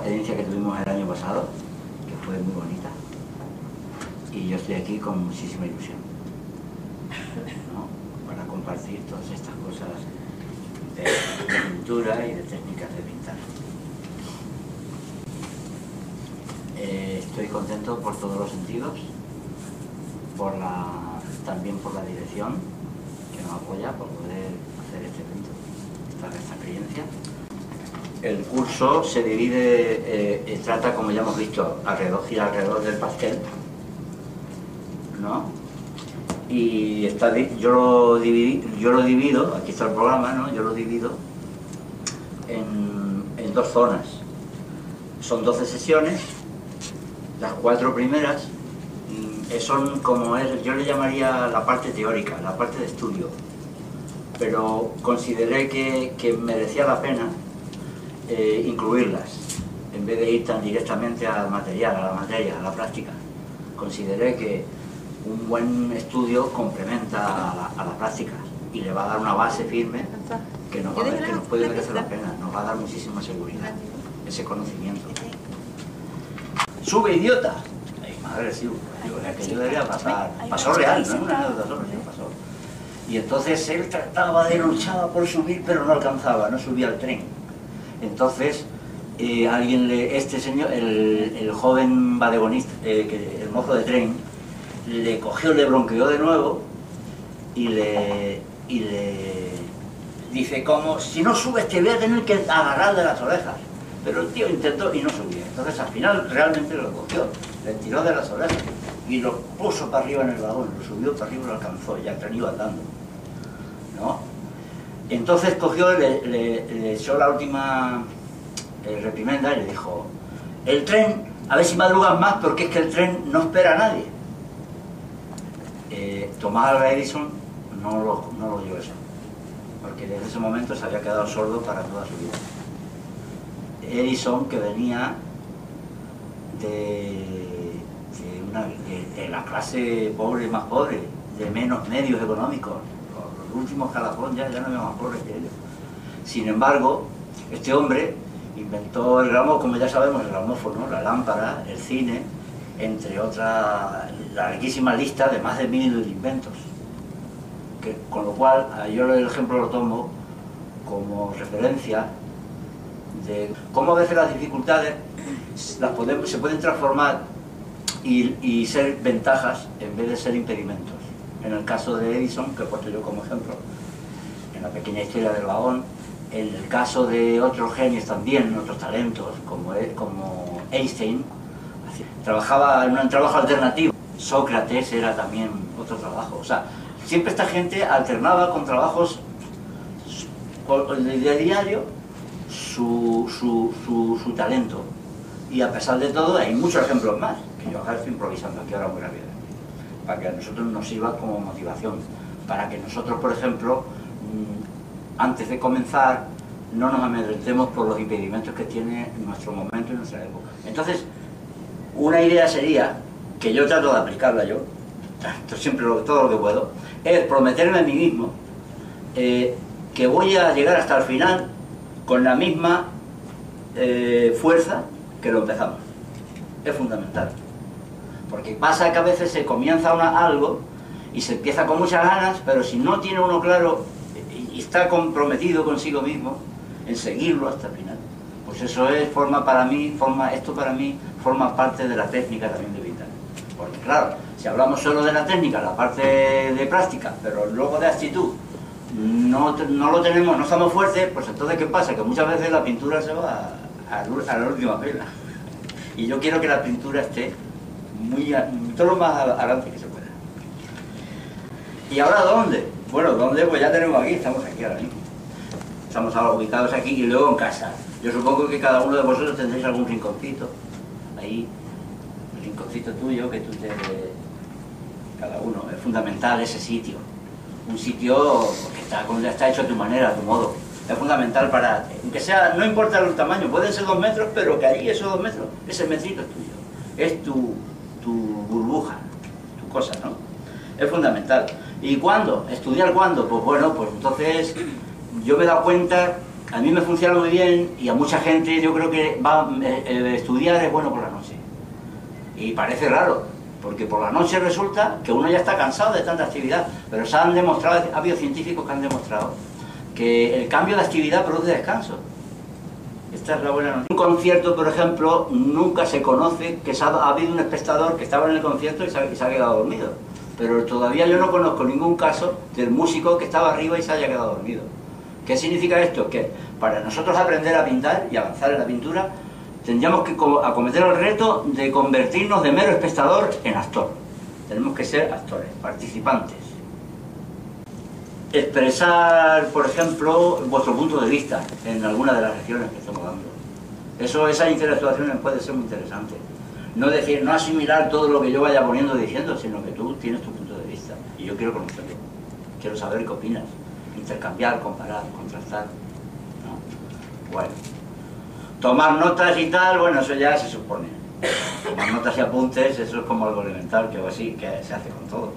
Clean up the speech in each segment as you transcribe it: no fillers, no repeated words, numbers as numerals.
experiencia que tuvimos el año pasado, que fue muy bonita, y yo estoy aquí con muchísima ilusión, ¿no? Para compartir todas estas cosas de pintura y de técnicas de pintar. Estoy contento por todos los sentidos, también por la dirección que nos apoya por poder hacer este evento, esta experiencia. El curso se divide, trata, como ya hemos visto, gira alrededor del pastel, ¿no? Y yo lo divido, aquí está el programa, ¿no? Yo lo divido en dos zonas. Son 12 sesiones, las 4 primeras son yo le llamaría la parte teórica, la parte de estudio, pero consideré que merecía la pena incluirlas, en vez de ir tan directamente al material, a la materia, a la práctica. Consideré que un buen estudio complementa a la práctica y le va a dar una base firme que nos puede merecer la pena, nos va a dar muchísima seguridad, ese conocimiento. ¡Sube, idiota! Ay, madre, sí, aquello debería pasar. Pasó real, ¿no? Una anécdota solo, sí, pasó. Y entonces él trataba de luchar por subir, pero no alcanzaba, no subía al tren. Entonces, este señor, el joven vadegonista, el mozo de tren, le cogió, le bronqueó de nuevo y le dice, como si no subes te voy a tener que agarrar de las orejas. Pero el tío intentó y no subía. Entonces al final realmente lo cogió, le tiró de las orejas y lo puso para arriba en el vagón, lo subió para arriba y lo alcanzó, ya el tren iba andando, ¿no? Entonces cogió, le echó la última reprimenda y le dijo, el tren, a ver si madrugas más porque es que el tren no espera a nadie. Tomás Alva Edison no lo oyó eso, porque desde ese momento se había quedado sordo para toda su vida. Edison, que venía de la clase pobre, más pobre, de menos medios económicos, los últimos calafones ya no había más pobres que ellos. Sin embargo, este hombre inventó el gramófono, como ya sabemos, el gramófono, la lámpara, el cine, entre otras, la larguísima lista de más de 1000 inventos. Con lo cual, yo el ejemplo lo tomo como referencia de cómo a veces las dificultades se pueden transformar y ser ventajas en vez de ser impedimentos. En el caso de Edison, que he puesto yo como ejemplo, en la pequeña historia del vagón, en el caso de otros genios también, otros talentos, como Einstein, trabajaba en un trabajo alternativo. Sócrates era también otro trabajo. O sea, siempre esta gente alternaba con trabajos de diario su talento. Y a pesar de todo, hay muchos ejemplos más, que yo acá estoy improvisando aquí ahora muy rápido, para que a nosotros nos sirva como motivación, para que nosotros, por ejemplo, antes de comenzar, no nos amedrentemos por los impedimentos que tiene nuestro momento y nuestra época. Entonces, una idea sería, que yo trato de aplicarla yo, siempre todo lo que puedo, es prometerme a mí mismo que voy a llegar hasta el final con la misma fuerza que lo empezamos. Es fundamental. Porque pasa que a veces se comienza algo y se empieza con muchas ganas, pero si no tiene uno claro y está comprometido consigo mismo en seguirlo hasta el final, pues eso forma parte de la técnica también de pintar. Porque claro, si hablamos solo de la técnica, la parte de práctica, pero luego de actitud, no lo tenemos, no estamos fuertes, pues entonces ¿qué pasa? Que muchas veces la pintura se va a la última fila. Y yo quiero que la pintura esté todo lo más adelante que se pueda. ¿Y ahora dónde? Bueno, ¿dónde? Pues ya tenemos aquí, estamos aquí ahora mismo. Estamos ahora ubicados aquí y luego en casa. Yo supongo que cada uno de vosotros tendréis algún rinconcito, ahí, el rinconcito tuyo, que cada uno, es fundamental ese sitio. Un sitio que está hecho a tu manera, a tu modo. Es fundamental para, aunque sea, no importa el tamaño, pueden ser 2 metros, pero que ahí esos 2 metros, ese metrito es tuyo. Es tu burbuja, tu cosa, ¿no? Es fundamental. ¿Y cuándo? ¿Estudiar cuándo? Pues bueno, pues entonces yo me he dado cuenta A mí me funciona muy bien y a mucha gente yo creo que estudiar es bueno por la noche. Y parece raro, porque por la noche resulta que uno ya está cansado de tanta actividad, pero se han demostrado, ha habido científicos que han demostrado que el cambio de actividad produce descanso. Esta es la buena noticia. Un concierto, por ejemplo, nunca se conoce que ha habido un espectador que estaba en el concierto y se ha quedado dormido. Pero todavía yo no conozco ningún caso del músico que estaba arriba y se haya quedado dormido. ¿Qué significa esto? Que para nosotros aprender a pintar y avanzar en la pintura, tendríamos que acometer el reto de convertirnos de mero espectador en actor. Tenemos que ser actores, participantes. Expresar, por ejemplo, vuestro punto de vista en alguna de las lecciones que estamos dando. Esa interactuación puede ser muy interesante. No decir, no asimilar todo lo que yo vaya poniendo y diciendo, sino que tú tienes tu punto de vista. Y yo quiero conocerlo. Quiero saber qué opinas. Intercambiar, comparar, contrastar. ¿No? Bueno. Tomar notas y tal, bueno, eso ya se supone. Tomar notas y apuntes, eso es como algo elemental, que así, que se hace con todo.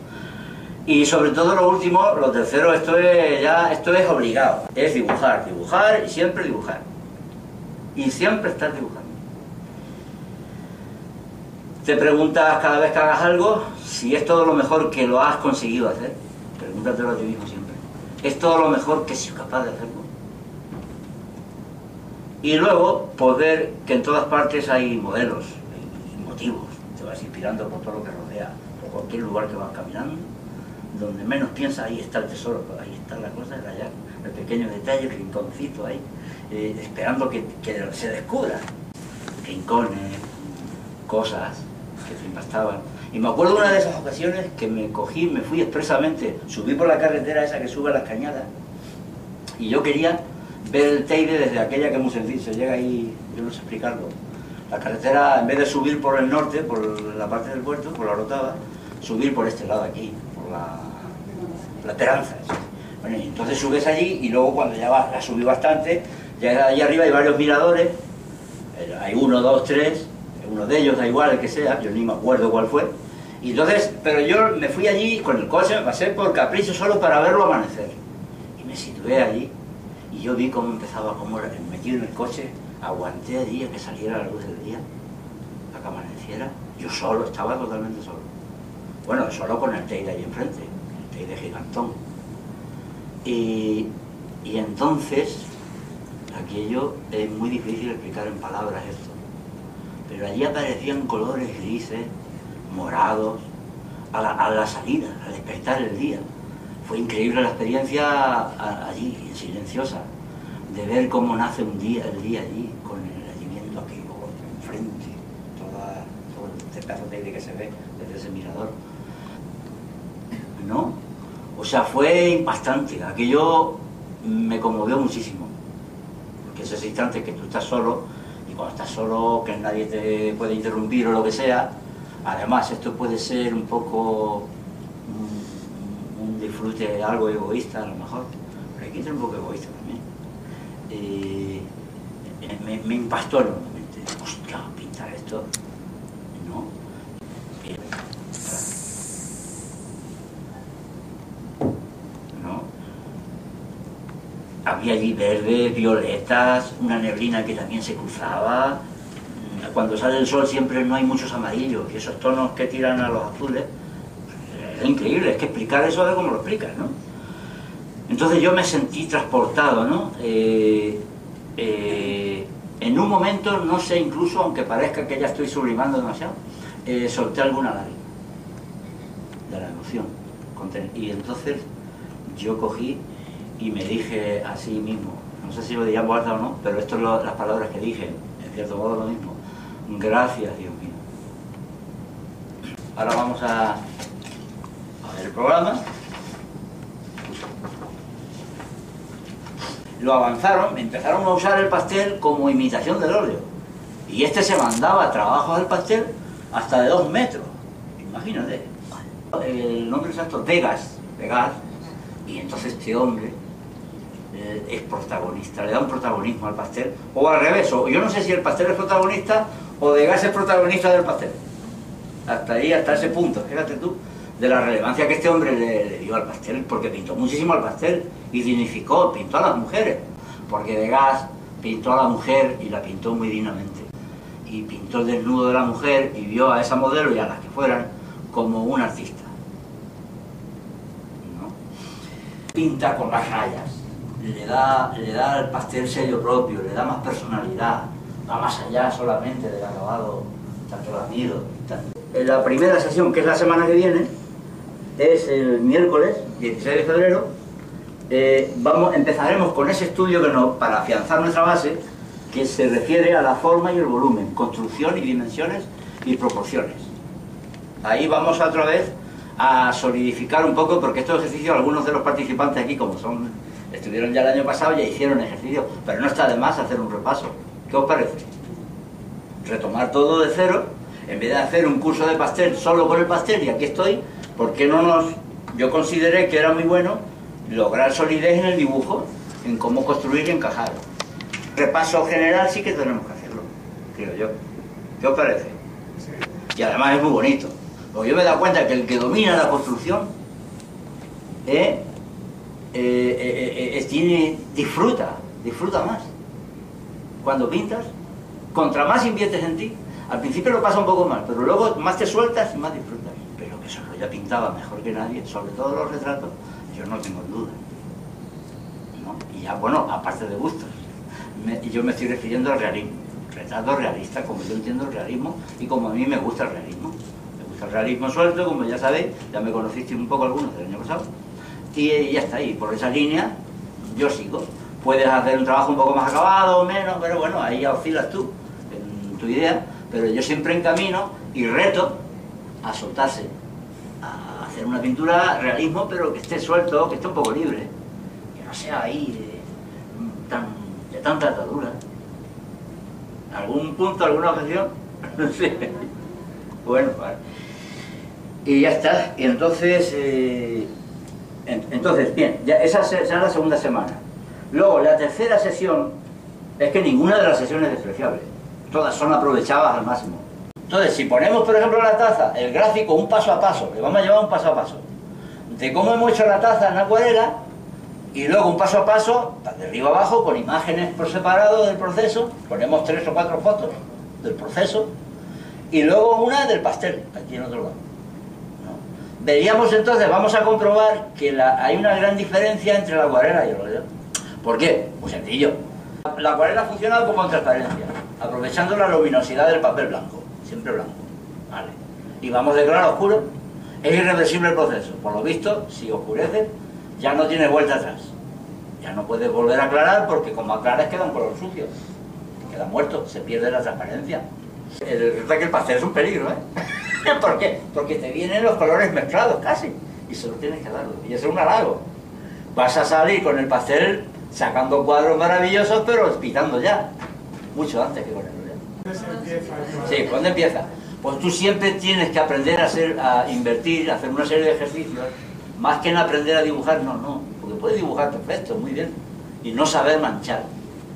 Y sobre todo lo último, lo tercero, esto es obligado. Es dibujar, dibujar y siempre dibujar. Y siempre estar dibujando. Te preguntas cada vez que hagas algo si es todo lo mejor que lo has conseguido hacer. Pregúntatelo a ti mismo siempre. ¿Es todo lo mejor que soy capaz de hacerlo? Y luego, ver que en todas partes hay modelos, hay motivos. Te vas inspirando por todo lo que rodea, por cualquier lugar que vas caminando. Donde menos piensas, ahí está el tesoro, ahí está la cosa, allá, el pequeño detalle, el rinconcito ahí, esperando que se descubra. Rincones, cosas que te impactaban. Y me acuerdo de una de esas ocasiones que me fui expresamente, subí por la carretera esa que sube a las cañadas, y yo quería ver el Teide desde aquella que es muy sencillo, se llega ahí, yo no sé explicarlo. La carretera, en vez de subir por el norte, por la parte del puerto, por la Orotava, subir por este lado aquí, por la Esperanza. Bueno, y entonces subes allí y luego cuando ya la subí bastante, ya allí arriba hay varios miradores, hay 1, 2, 3, uno de ellos da igual el que sea, yo ni me acuerdo cuál fue. Y entonces, pero yo me fui allí con el coche, me pasé por capricho solo para verlo amanecer. Y me situé allí y yo vi cómo empezaba, cómo era, metido en el coche, aguanté allí a que saliera la luz del día, a que amaneciera. Yo solo, estaba totalmente solo. Bueno, solo con el Teide ahí enfrente, el Teide gigantón. Y entonces, aquello es muy difícil explicar en palabras esto. Pero allí aparecían colores grises, morados, a la salida, al despertar el día. Fue increíble la experiencia allí, silenciosa, de ver cómo nace el día allí, con el nacimiento aquí enfrente, todo este pedazo de aire que se ve desde ese mirador. ¿No? O sea, fue impactante, aquello me conmovió muchísimo, porque esos instantes que tú estás solo, y cuando estás solo, que nadie te puede interrumpir o lo que sea, además esto puede ser un poco un disfrute algo egoísta a lo mejor, pero hay que ser un poco egoísta también. Me impactó enormemente, hostia, pintar esto, ¿no? Había allí verdes, violetas, una neblina que también se cruzaba. Cuando sale el sol siempre no hay muchos amarillos y esos tonos que tiran a los azules. Es increíble, es que explicar eso de cómo lo explicas, ¿no? Entonces yo me sentí transportado, ¿no? En un momento, no sé, incluso, aunque parezca que ya estoy sublimando demasiado, solté alguna lágrima de la emoción. Y entonces yo cogí y me dije a sí mismo, no sé si lo diría en voz alta o no, pero esto es las palabras que dije, en cierto modo lo mismo: gracias, Dios mío. Ahora vamos a ver el programa. Lo avanzaron, empezaron a usar el pastel como imitación del óleo. Y este se mandaba trabajos del pastel hasta de 2 metros. Imagínate. El nombre exacto, Degas. Y entonces este hombre es protagonista, le da un protagonismo al pastel, o al revés, o yo no sé si el pastel es protagonista o Degas es protagonista del pastel. Hasta ahí, hasta ese punto, fíjate tú, de la relevancia que este hombre le dio al pastel, porque pintó muchísimo al pastel y dignificó, pintó a las mujeres. porque Degas pintó a la mujer y la pintó muy dignamente. Y pintó el desnudo de la mujer y vio a esa modelo y a las que fueran como un artista, ¿no? Pinta con las rayas, le da al pastel sello propio, le da más personalidad, va más allá solamente del acabado tanto lamido. La primera sesión, que es la semana que viene, es el miércoles 16 de febrero. Empezaremos con ese estudio para afianzar nuestra base, que se refiere a la forma y el volumen, construcción y dimensiones y proporciones. Ahí vamos otra vez a solidificar un poco, porque estos ejercicios, algunos de los participantes aquí, como estuvieron ya el año pasado, ya hicieron ejercicios, pero no está de más hacer un repaso. ¿Qué os parece? Retomar todo de cero, en vez de hacer un curso de pastel solo por el pastel, y aquí estoy, porque yo consideré que era muy bueno lograr solidez en el dibujo, en cómo construir y encajar. Repaso general sí que tenemos que hacerlo, creo yo. ¿Qué os parece? Sí. Y además es muy bonito. Porque yo me he dado cuenta que el que domina la construcción disfruta más. Cuando pintas, contra más inviertes en ti, al principio lo pasa un poco mal, pero luego más te sueltas y más disfrutas. Pero que solo ya pintaba mejor que nadie, sobre todo los retratos, yo no tengo duda, ¿no? Y ya, bueno, aparte de gustos. Yo me estoy refiriendo al realismo, retrato realista, como yo entiendo el realismo y como a mí me gusta el realismo. Me gusta el realismo suelto, como ya sabéis, ya me conocisteis un poco algunos del año pasado, y ya está ahí, por esa línea yo sigo. Puedes hacer un trabajo un poco más acabado o menos, pero bueno, ahí ya oscilas tú, en tu idea, pero yo siempre encamino y reto a soltarse, a hacer una pintura realismo, pero que esté suelto, que esté un poco libre, que no sea ahí de tanta atadura. ¿Algún punto, alguna objeción? No sé. Bueno, vale. Y ya está. Y entonces, bien, ya esa será la segunda semana. Luego, la tercera sesión, es que ninguna de las sesiones es despreciable. Todas son aprovechadas al máximo. Entonces, si ponemos, por ejemplo, la taza, el gráfico, un paso a paso, le vamos a llevar un paso a paso, de cómo hemos hecho la taza en acuarela, y luego un paso a paso, de arriba abajo, con imágenes por separado del proceso, ponemos 3 o 4 fotos del proceso, y luego una del pastel, aquí en otro lado, ¿no? Veríamos entonces, vamos a comprobar que hay una gran diferencia entre la acuarela y el óleo. ¿Por qué? Muy sencillo. La acuarela funciona como con transparencia, aprovechando la luminosidad del papel blanco, siempre blanco, ¿vale? Y vamos de claro a oscuro, es irreversible el proceso. Por lo visto, si oscurece, ya no tiene vuelta atrás. Ya no puedes volver a aclarar, porque como aclaras queda un color sucio, queda muerto, se pierde la transparencia. Resulta que el pastel es un peligro, ¿eh? ¿Por qué? Porque te vienen los colores mezclados casi, y solo tienes que darlo, y eso es un halago. Vas a salir con el pastel sacando cuadros maravillosos, pero pintando ya, mucho antes que con el ya. Sí, ¿cuándo empieza? Pues tú siempre tienes que aprender a invertir, a hacer una serie de ejercicios, más que en aprender a dibujar, no, porque puedes dibujar perfecto, muy bien, y no saber manchar,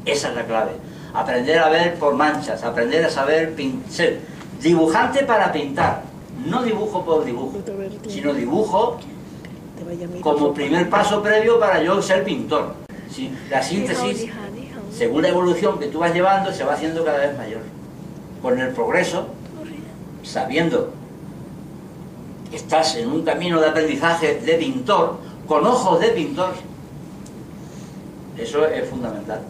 esa es la clave. Aprender a ver por manchas, aprender a saber ser dibujante para pintar, no dibujo por dibujo, sino dibujo como primer paso previo para yo ser pintor. ¿Sí? La síntesis, según la evolución que tú vas llevando, se va haciendo cada vez mayor. Con el progreso, sabiendo que estás en un camino de aprendizaje de pintor, con ojos de pintor, eso es fundamental.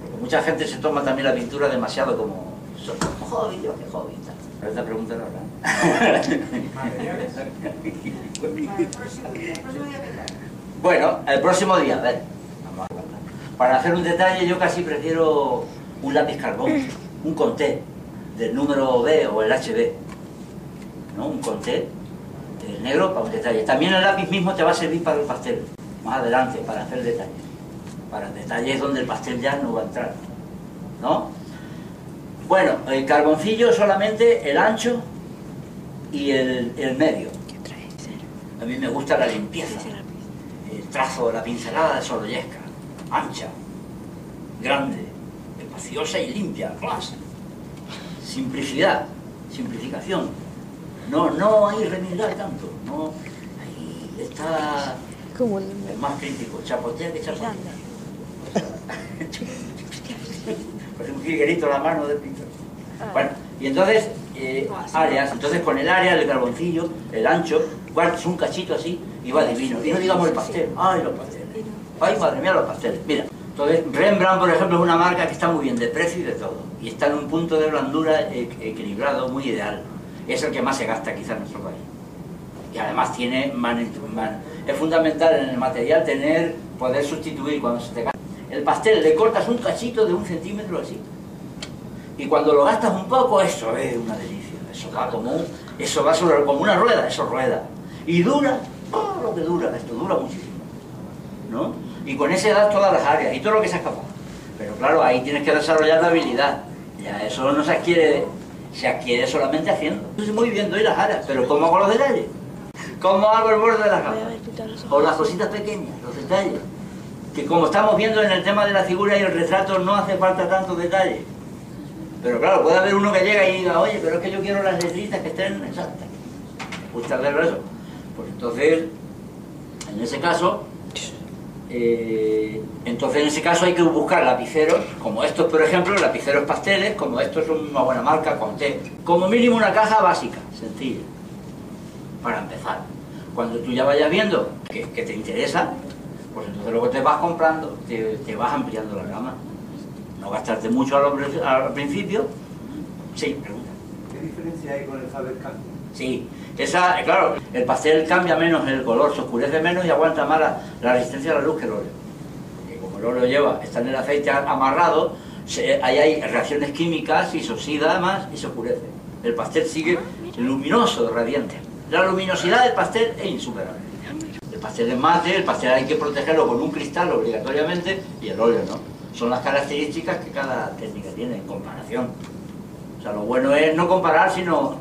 Porque mucha gente se toma también la pintura demasiado como hobby, yo qué hobby. Pero esta pregunta no, ¿verdad? Bueno, el próximo día, a ver. Para hacer un detalle yo casi prefiero un lápiz carbón, un conté del número B o el HB, ¿no? Un conté, el negro para un detalle. También el lápiz mismo te va a servir para el pastel, más adelante, para hacer detalles. Para detalles donde el pastel ya no va a entrar, ¿no? Bueno, el carboncillo solamente el ancho y el medio. A mí me gusta la limpieza, el trazo, la pincelada de Sorollesca. Ancha, grande, espaciosa y limpia, clase. Simplicidad, simplificación. No hay remilgar tanto, no. Ahí está el más crítico, chapotea que chapotea. Pues un jilguerito en la mano del pintor. Bueno, y entonces, áreas, entonces con el área, el carboncillo, el ancho, guardas un cachito así y va divino. Y no digamos el pastel, ay, los pasteles. Ay, madre mía, los pasteles. Mira, entonces Rembrandt, por ejemplo, es una marca que está muy bien de precio y de todo. Y está en un punto de blandura equilibrado, muy ideal. Es el que más se gasta quizá en nuestro país. Y además tiene es fundamental en el material poder sustituir cuando se te gasta. El pastel le cortas un cachito de 1 centímetro así. Y cuando lo gastas un poco, eso es una delicia. Eso va como una rueda, eso rueda. Y dura, todo lo que dura, esto dura muchísimo, ¿no? Y con ese das todas las áreas y todo lo que seas capaz. Pero claro, ahí tienes que desarrollar la habilidad. Ya eso no se adquiere solamente haciendo. Entonces muy bien, doy las áreas, pero ¿cómo hago los detalles? ¿Cómo hago el borde de las gafas? O las cositas pequeñas, los detalles. Que como estamos viendo en el tema de la figura y el retrato, no hace falta tanto detalle. Pero claro, puede haber uno que llega y diga, oye, pero es que yo quiero las letritas que estén exactas. ¿Me gusta verlo eso? Pues entonces, en ese caso, hay que buscar lapiceros, como estos, por ejemplo, lapiceros pasteles, como estos son una buena marca, Conté. Como mínimo una caja básica, sencilla, para empezar. Cuando tú ya vayas viendo que te interesa, pues entonces luego te vas comprando, te vas ampliando la gama. No gastarte mucho al principio. Sí, pregunta. ¿Qué diferencia hay con el Faber-Castell? Sí, claro, el pastel cambia menos el color, se oscurece menos y aguanta más la resistencia a la luz que el óleo. Porque como el óleo está en el aceite amarrado, ahí hay reacciones químicas y se oxida más y se oscurece. El pastel sigue luminoso, radiante. La luminosidad del pastel es insuperable. El pastel es mate, el pastel hay que protegerlo con un cristal obligatoriamente y el óleo no. Son las características que cada técnica tiene en comparación. O sea, lo bueno es no comparar, sino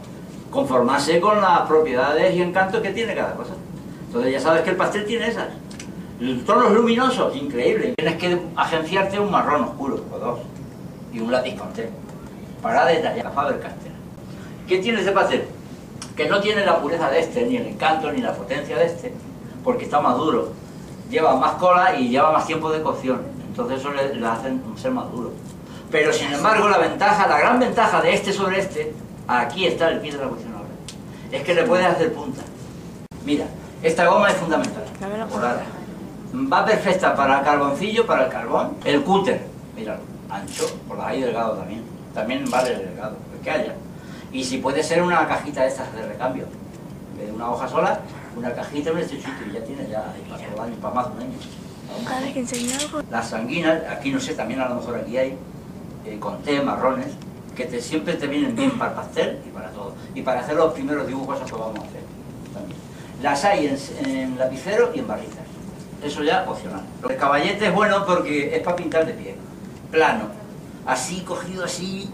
conformarse con las propiedades y encantos que tiene cada cosa. Entonces ya sabes que el pastel tiene esas. Tonos luminosos, increíble. Tienes que agenciarte un marrón oscuro, o dos, y un lápiz Conté, para detallar. Faber-Castell. ¿Qué tiene ese pastel? Que no tiene la pureza de este, ni el encanto, ni la potencia de este, porque está más duro. Lleva más cola y lleva más tiempo de cocción. Entonces eso le hacen ser más duro. Pero sin embargo la gran ventaja de este sobre este, aquí está el pie de la cuestión ahora, es que le puedes hacer punta. Mira, esta goma es fundamental. Morada. Va perfecta para el carboncillo, para el carbón. El cúter, míralo, ancho, por ahí delgado también. También vale el delgado, el que haya. Y si puede ser una cajita de estas de recambio, en vez de una hoja sola, una cajita en este sitio y ya tiene para todo el año, para más de un año. Las sanguinas, aquí no sé, también a lo mejor aquí hay Conté, marrones, que siempre te vienen bien para el pastel y para todo. Y para hacer los primeros dibujos que vamos a hacer también. Las hay en lapicero y en barritas. Eso ya opcional. El caballete es bueno porque es para pintar de pie, plano. Así, cogido así,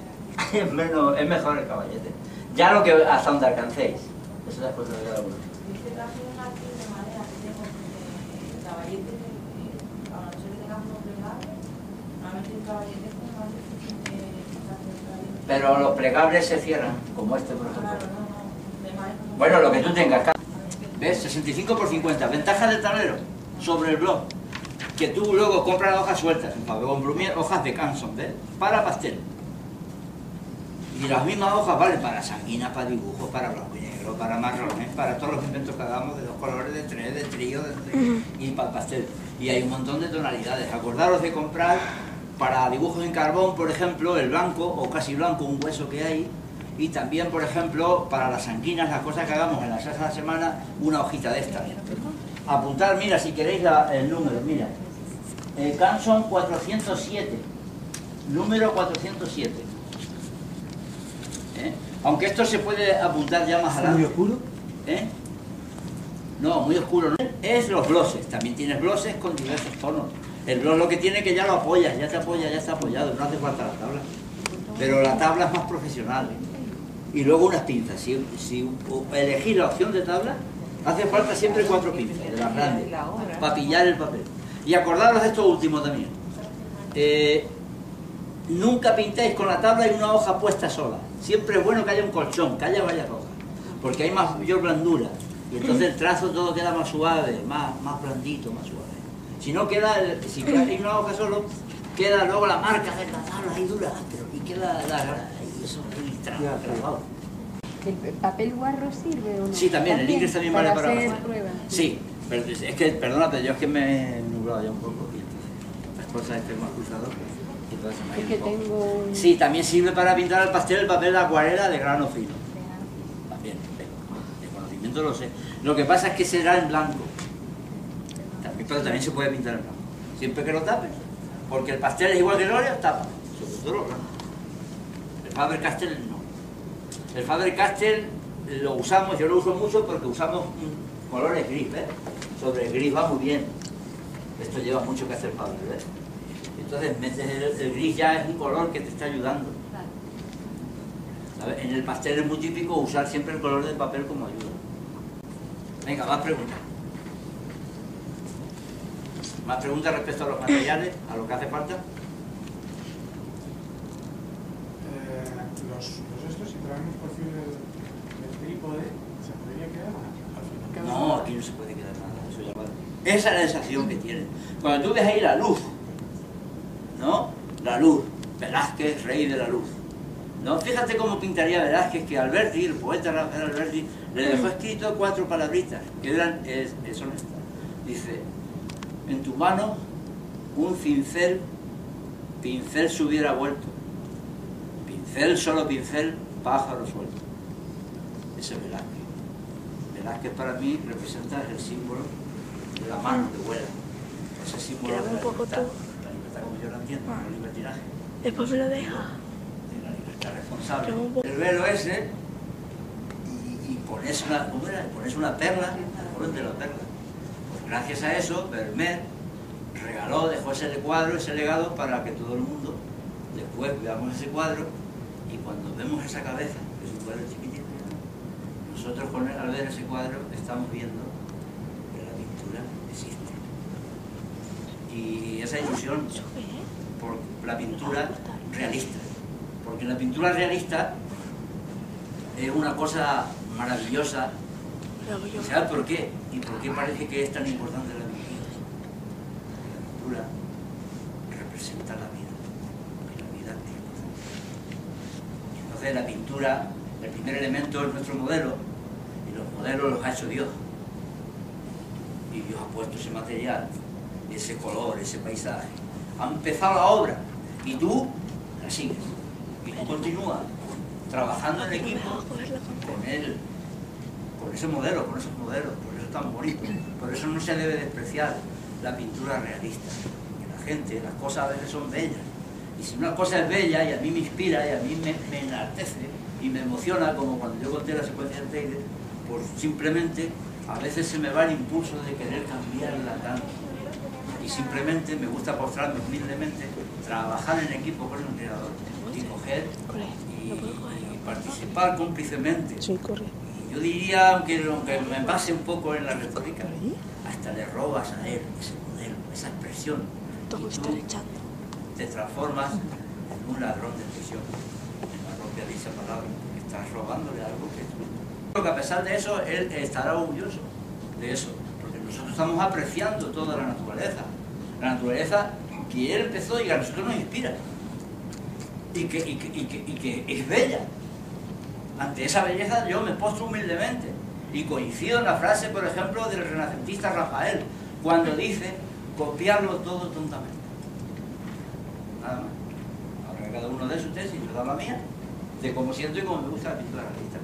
es mejor el caballete. Ya lo que hasta donde alcancéis. Eso ya es cosa de cada uno. Pero los plegables se cierran, como este por ejemplo. Bueno, lo que tú tengas. ¿Ves? 65 por 50. Ventaja del tablero sobre el blog. Que tú luego compras hojas sueltas, en Pabellón Brumier, hojas de Canson, ¿ves? Para pastel. Y las mismas hojas valen para sanguinas, para dibujos, para blanco y negro, para marrones, para todos los inventos que hagamos de 2 colores, de 3, de trío, y para el pastel. Y hay un montón de tonalidades. Acordaros de comprar para dibujos en carbón, por ejemplo, el blanco o casi blanco, un hueso que hay. Y también, por ejemplo, para las sanguinas, las cosas que hagamos en la salsa de la semana, una hojita de esta. Apuntar, mira, si queréis el número, mira. Canson 407, número 407. Aunque esto se puede apuntar ya más adelante. ¿Muy oscuro? No, muy oscuro no. Es los glosses, también tienes glosses con diversos tonos. El gloss lo que tiene es que ya lo apoyas, ya te apoya, ya está apoyado, no hace falta la tabla. Pero la tabla es más profesional. Y luego unas pinzas. Si elegís la opción de tabla, hace falta siempre 4 pinzas, de las grandes, para pillar el papel. Y acordaros de esto último también. Nunca pintéis con la tabla y una hoja puesta sola. Siempre es bueno que haya un colchón, que haya varias hojas, porque hay mayor blandura. Y entonces el trazo todo queda más suave, más blandito, más suave. Si no queda, si queda en una hoja solo, queda luego la marca de la tabla ahí dura, pero y queda y eso ahí trabajado. ¿El papel guarro sirve o no? Sí, también, el inglés también vale para hacer bajar. pruebas. Sí, pero es que, perdona, pero yo es que me he nublado ya un poco y entonces las cosas este más cruzado y entonces se me ha Es ido que un poco. tengo un... Sí, también sirve para pintar al pastel el papel de acuarela de grano fino. También, de conocimiento lo sé. Lo que pasa es que será en blanco. Pero también se puede pintar en blanco. Siempre que lo tapes. Porque el pastel es igual que el óleo, tapa. Sobre todo lo blanco. El Faber-Castell no. El Faber-Castell lo usamos, yo lo uso mucho porque usamos colores gris, ¿ves? Sobre el gris va muy bien. Esto lleva mucho que hacer Faber, ¿ves? Entonces metes el gris, ya es un color que te está ayudando. ¿Sabes? En el pastel es muy típico usar siempre el color del papel como ayuda. Venga, más preguntas. ¿Más preguntas respecto a los materiales, a lo que hace falta? Los estos, si traemos por fin el trípode, ¿se podría quedar al final? No, aquí no se puede quedar nada. Eso ya vale. Esa es la sensación que tiene. Cuando tú ves ahí la luz, ¿no? La luz. Velázquez, rey de la luz. ¿No? Fíjate cómo pintaría Velázquez, que Alberti, el poeta Rafael Alberti, le dejó escrito 4 palabritas, que eran, son estas. Dice, en tu mano un pincel se hubiera vuelto. Pincel, solo pincel, pájaro suelto. Ese es Velázquez. Velázquez para mí representa el símbolo de la mano que vuela. Ese símbolo de la libertad. La libertad como yo la entiendo, no el libertinaje. Después me lo deja. De la libertad responsable. El velo ese y pones una, ¿cómo era? Pones una perla, el color de la perla. Pues gracias a eso, Vermeer regaló, dejó ese cuadro, ese legado para que todo el mundo después veamos ese cuadro y cuando vemos esa cabeza, que es un cuadro chiquitito, nosotros al ver ese cuadro estamos viendo que la pintura existe. Y esa ilusión por la pintura realista, porque la pintura realista es una cosa maravillosa. ¿Sabes por qué? ¿Y por qué parece que es tan importante la pintura? La pintura representa la vida, y la vida es importante. Entonces la pintura, el primer elemento es nuestro modelo, y los modelos los ha hecho Dios. Y Dios ha puesto ese material, ese color, ese paisaje. Ha empezado la obra, y tú la sigues. Y tú continúas trabajando en equipo con él, con ese modelo, con esos modelos, por eso es tan bonito. Por eso no se debe despreciar la pintura realista. Que la gente, las cosas a veces son bellas. Y si una cosa es bella y a mí me inspira y a mí me enaltece y me emociona, como cuando yo conté la secuencia del Teide, pues simplemente a veces se me va el impulso de querer cambiarla tanto. Y simplemente me gusta postrarme humildemente, trabajar en equipo con el entrenador y coger y participar cómplicemente. Yo diría, aunque me base un poco en la retórica, hasta le robas a él ese modelo, esa expresión. Y tú te transformas en un ladrón de expresión, en la propia dicha palabra, porque estás robándole algo que tú. Creo que a pesar de eso, él estará orgulloso de eso, porque nosotros estamos apreciando toda la naturaleza que él empezó y que a nosotros nos inspira, y que es bella. Ante esa belleza yo me postro humildemente y coincido en la frase, por ejemplo, del renacentista Rafael, cuando dice copiarlo todo tontamente. Nada más. Ahora cada uno de sus tesis, yo da la mía, de cómo siento y cómo me gusta la pintura realista.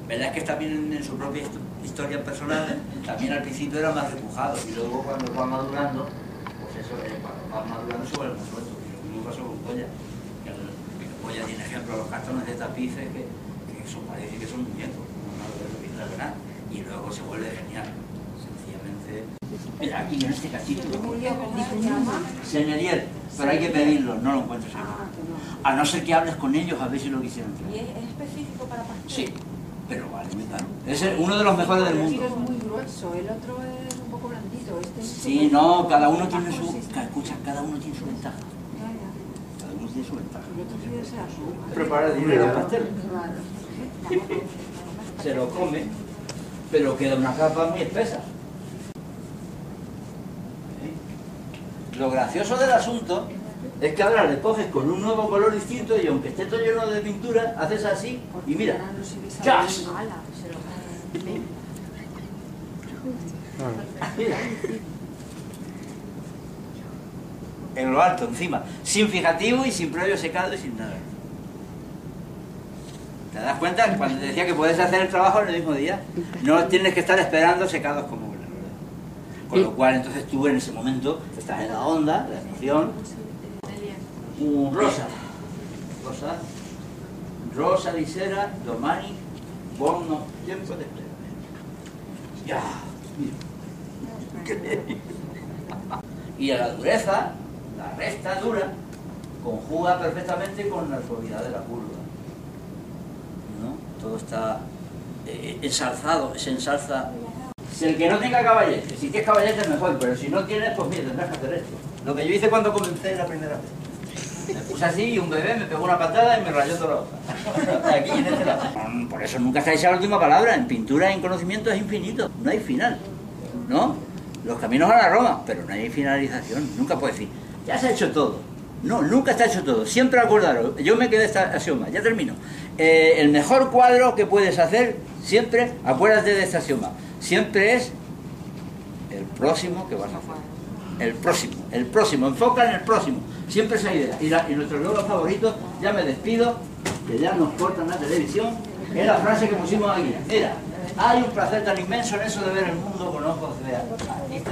Verdad es que también en su propia historia personal, también al principio era más repujado y luego cuando va madurando, pues eso, cuando va madurando se vuelve más suelto. Y lo mismo pasó con Goya. Goya tiene ejemplo los cartones de tapices que eso parece que son muñecos, no lo que la verdad, y luego se vuelve genial, sencillamente. Mira, aquí en este cachito, Señoriel, pero hay que pedirlo, no lo encuentro seguro. A no ser que hables con ellos a ver si lo quisieran traer. ¿Y es específico para pastel? Sí, pero vale muy caro. Es uno de los mejores del mundo. Es muy grueso, el otro es un poco blandito. Sí, no, cada uno tiene su... Escucha, cada uno tiene su ventaja. Cada uno tiene su ventaja. El otro tiene que ser azul. Prepara el pastel. Se lo come, pero queda una capa muy espesa. ¿Eh? lo gracioso del asunto es que ahora le coges con un nuevo color distinto y aunque esté todo lleno de pintura, haces así y mira, ¡chas! Mira. En lo alto, encima, sin fijativo y sin previo secado y sin nada. ¿Te das cuenta? Cuando te decía que puedes hacer el trabajo en el mismo día, no tienes que estar esperando secados como una. Con lo cual, entonces tú en ese momento estás en la onda, la emoción. Un rosa. Rosa lisera, domani, buono tiempo de espera. Ya, mira. Y a la dureza, la recta dura, conjuga perfectamente con la suavidad de la curva. ¿No? Todo está ensalzado, se ensalza. Si el que no tenga caballete, si tienes caballete es mejor, pero si no tienes, pues mira, tendrás que hacer esto. Lo que yo hice cuando comencé la primera vez. Me puse así y un bebé me pegó una patada y me rayó toda la hoja. Aquí en este lado. Por eso nunca está esa la última palabra. En pintura y en conocimiento es infinito, no hay final. ¿No? Los caminos van a Roma, pero no hay finalización. Nunca puedes decir, ya se ha hecho todo. No, nunca está hecho todo. Siempre acordaros, yo me quedé esta axioma, ya termino. El mejor cuadro que puedes hacer, siempre, acuérdate de esta axioma, siempre es el próximo que vas a hacer. El próximo, enfoca en el próximo. Siempre esa idea. Y nuestro logro favorito, ya me despido, que ya nos cortan la televisión, es la frase que pusimos aquí. Mira, hay un placer tan inmenso en eso de ver el mundo con ojos de aquí está.